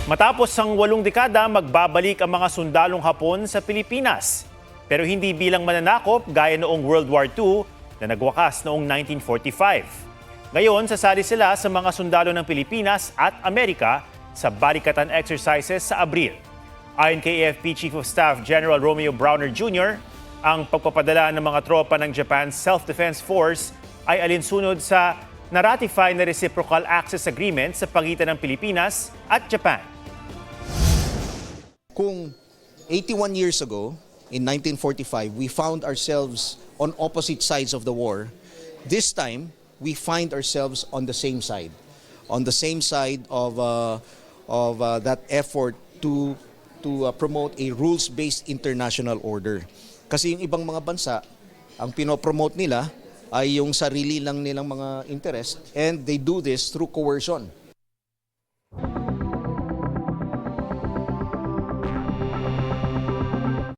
Matapos ang 8 dekada, magbabalik ang mga sundalong Hapon sa Pilipinas. Pero hindi bilang mananakop gaya noong World War II na nagwakas noong 1945. Ngayon, sasali sila sa mga sundalo ng Pilipinas at Amerika sa barikatan exercises sa Abril. Ayon kay AFP Chief of Staff General Romeo Browner Jr., ang pagpapadala ng mga tropa ng Japan's Self-Defense Force ay alinsunod sa na-ratify na Reciprocal Access Agreement sa pagitan ng Pilipinas at Japan. Kung 81 years ago, in 1945, we found ourselves on opposite sides of the war, this time, we find ourselves on the same side. On the same side of that effort to promote a rules-based international order. Kasi yung ibang mga bansa, ang pinopromote nila ay yung sarili lang nilang mga interest, and they do this through coercion.